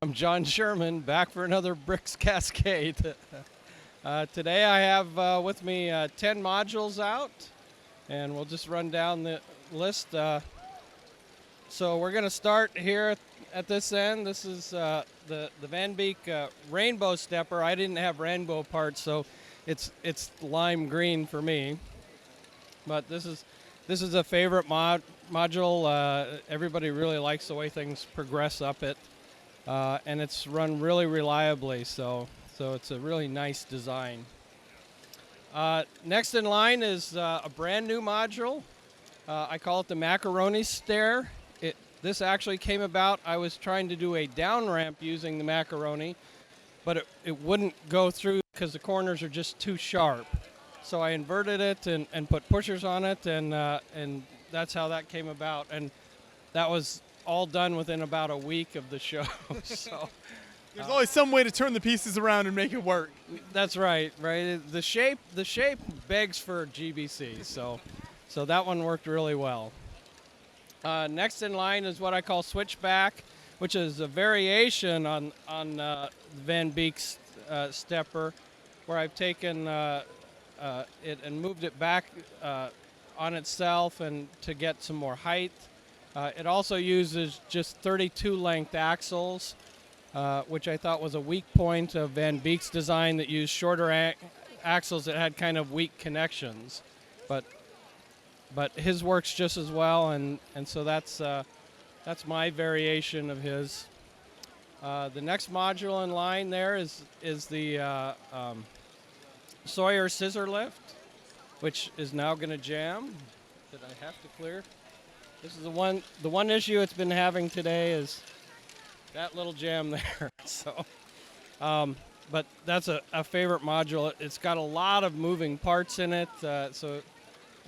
I'm John Sherman, back for another Bricks Cascade. Today I have with me 10 modules out, and we'll just run down the list. So we're going to start here at this end. This is the Van Beek rainbow stepper. I didn't have rainbow parts, so it's lime green for me. But this is a favorite module. Everybody really likes the way things progress up it. And it's run really reliably, so it's a really nice design. Next in line is a brand new module. I call it the Macaroni Stair. This actually came about, I was trying to do a down ramp using the macaroni, but it wouldn't go through because the corners are just too sharp. So I inverted it and put pushers on it, and that's how that came about. And that was all done within about a week of the show. So there's always some way to turn the pieces around and make it work. That's right. The shape begs for GBC, so that one worked really well. Next in line is what I call Switchback, which is a variation on Van Beek's stepper, where I've taken it and moved it back on itself and to get some more height. It also uses just 32 length axles, which I thought was a weak point of Van Beek's design, that used shorter axles that had kind of weak connections. But his works just as well, and so that's my variation of his. The next module in line there is the Sawyer Scissor lift, which is now going to jam. Did I have to clear? This is the one issue it's been having today is that little jam there. So, but that's a favorite module. It's got a lot of moving parts in it, so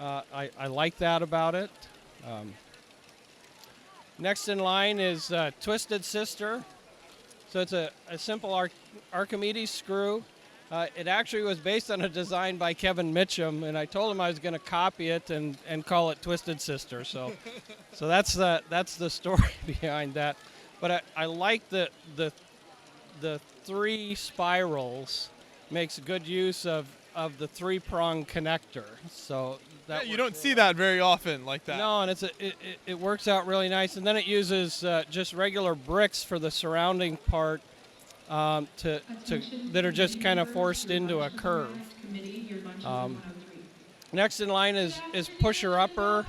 I like that about it. Next in line is Twisted Sister. So it's a simple Archimedes screw. It actually was based on a design by Kevin Mitcham, and I told him I was going to copy it and call it Twisted Sister. So that's the story behind that. But I like the three spirals. Makes good use of the three-prong connector. So that you don't see that very often like that. No, and it works out really nice. And then it uses just regular bricks for the surrounding part. That are just kind of forced into a curve. Next in line is pusher upper.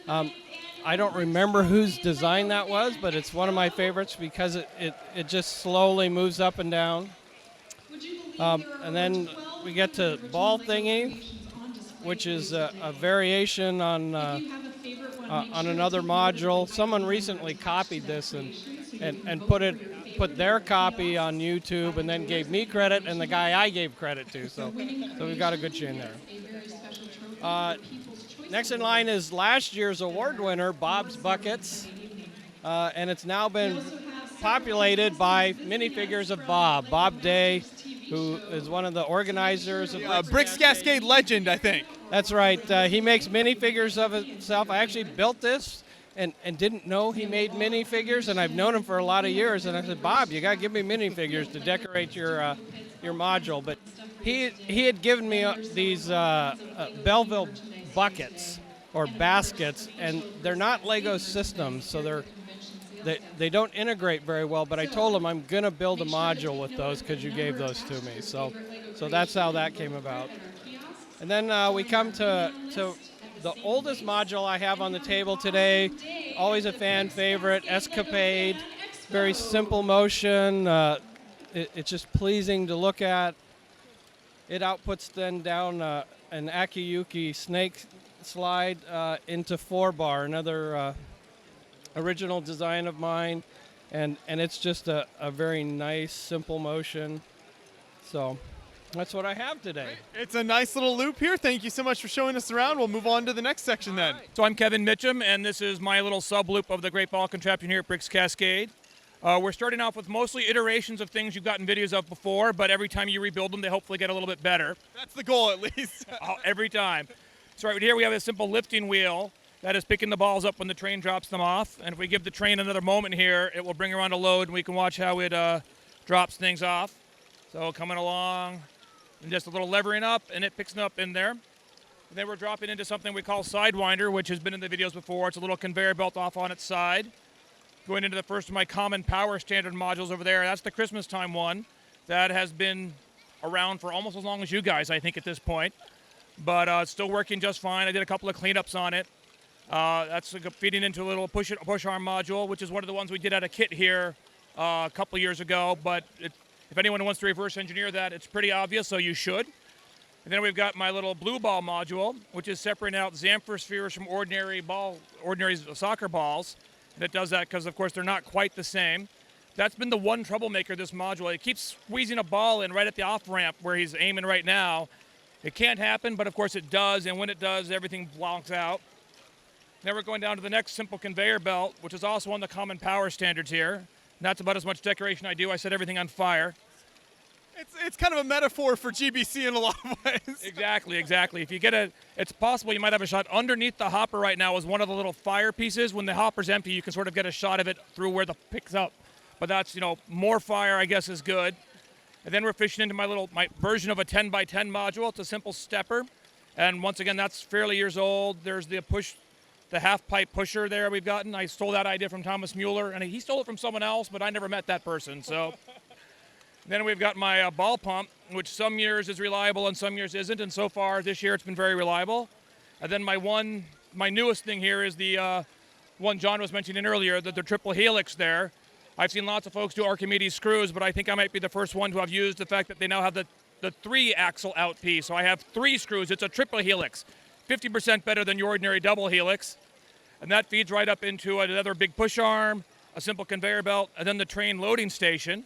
I don't remember whose design that was, but it's one of my favorites because it just slowly moves up and down. And then we get to ball thingy, which is a variation on another module. Someone recently copied this and put their copy on YouTube, and then gave me credit, and the guy I gave credit to. So we've got a good chain there. Next in line is last year's award winner, Bob's Buckets, and it's now been populated by minifigures of Bob Day, who is one of the organizers of Bricks Cascade legend, I think. That's right. He makes minifigures of himself. I actually built this and didn't know he made minifigures, and I've known him for a lot of years. And I said, Bob, you got to give me minifigures to decorate your module. But he had given me these Belleville buckets or baskets, and they're not Lego systems, so they don't integrate very well. But I told him I'm gonna build a module with those because you gave those to me. So that's how that came about. And then we come to the oldest module I have on the table today, always a fan favorite, Escapade. Very simple motion. It's just pleasing to look at. It outputs then down an Akiyuki snake slide into 4-bar, another original design of mine. And it's just a very nice, simple motion. So that's what I have today. It's a nice little loop here. Thank you so much for showing us around. We'll move on to the next section then. Right. So I'm Kevin Mitcham, and this is my little sub-loop of the Great Ball Contraption here at Bricks Cascade. We're starting off with mostly iterations of things you've gotten videos of before, but every time you rebuild them, they hopefully get a little bit better. That's the goal, at least. Every time. So right here we have a simple lifting wheel That is picking the balls up when the train drops them off. And if we give the train another moment here, it will bring around a load, and we can watch how it drops things off. So coming along, and just a little levering up, and it picks them up in there. And then we're dropping into something we call Sidewinder, which has been in the videos before. It's a little conveyor belt off on its side. Going into the first of my common power standard modules over there. That's the Christmas time one. That has been around for almost as long as you guys, I think, at this point. But it's still working just fine. I did a couple of cleanups on it. That's feeding into a little push arm module, which is one of the ones we did out of kit here a couple years ago. But if anyone wants to reverse engineer that, it's pretty obvious, so you should. And then we've got my little blue ball module, which is separating out Zamfer spheres from ordinary soccer balls. And it does that because, of course, they're not quite the same. That's been the one troublemaker, this module. It keeps squeezing a ball in right at the off-ramp where he's aiming right now. It can't happen, but, of course, it does. And when it does, everything blocks out. Then we're going down to the next simple conveyor belt, which is also on the common power standards here. And that's about as much decoration I do. I set everything on fire. It's kind of a metaphor for GBC in a lot of ways. Exactly. If you get it's possible you might have a shot underneath the hopper right now is one of the little fire pieces. When the hopper's empty, you can sort of get a shot of it through where the picks up. But that's, more fire, I guess, is good. And then we're fishing into my version of a 10x10 module. It's a simple stepper. And once again, that's fairly years old. There's the half pipe pusher there we've gotten. I stole that idea from Thomas Mueller, and he stole it from someone else, but I never met that person, so. Then we've got my ball pump, which some years is reliable and some years isn't, and so far this year it's been very reliable. And then my newest thing here is the one John was mentioning earlier, the triple Helix there. I've seen lots of folks do Archimedes screws, but I think I might be the first one to have used the fact that they now have the 3-axle out piece. So I have 3 screws. It's a triple Helix, 50% better than your ordinary double Helix. And that feeds right up into another big push arm, a simple conveyor belt, and then the train loading station.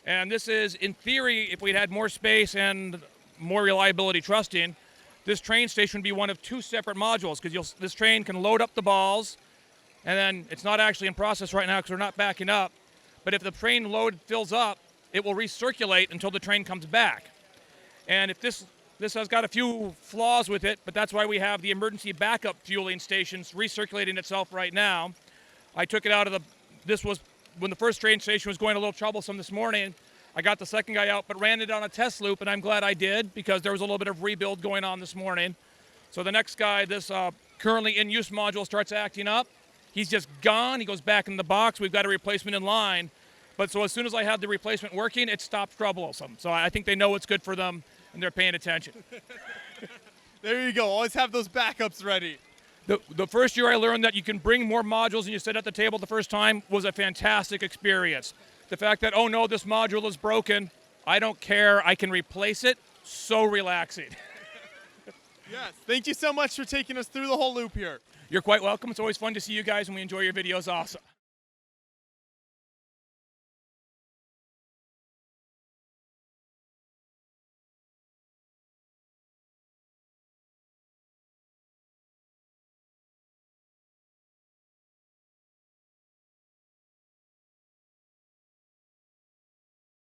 And this is, in theory, if we'd had more space and more reliability trusting, this train station would be one of 2 separate modules, because this train can load up the balls, and then it's not actually in process right now because we're not backing up. But if the train load fills up, it will recirculate until the train comes back. And if this has got a few flaws with it, but that's why we have the emergency backup fueling stations recirculating itself right now. I took it out of this was when the first train station was going a little troublesome this morning. I got the second guy out, but ran it on a test loop, and I'm glad I did because there was a little bit of rebuild going on this morning. So the next guy, this currently in use module, starts acting up. He's just gone. He goes back in the box. We've got a replacement in line. But so as soon as I had the replacement working, it stopped troublesome. So I think they know what's good for them, and they're paying attention. There you go. Always have those backups ready. The first year I learned that you can bring more modules than you sit at the table the first time was a fantastic experience. The fact that, oh no, this module is broken, I don't care, I can replace it, so relaxing. Yes, thank you so much for taking us through the whole loop here. You're quite welcome. It's always fun to see you guys, and we enjoy your videos also.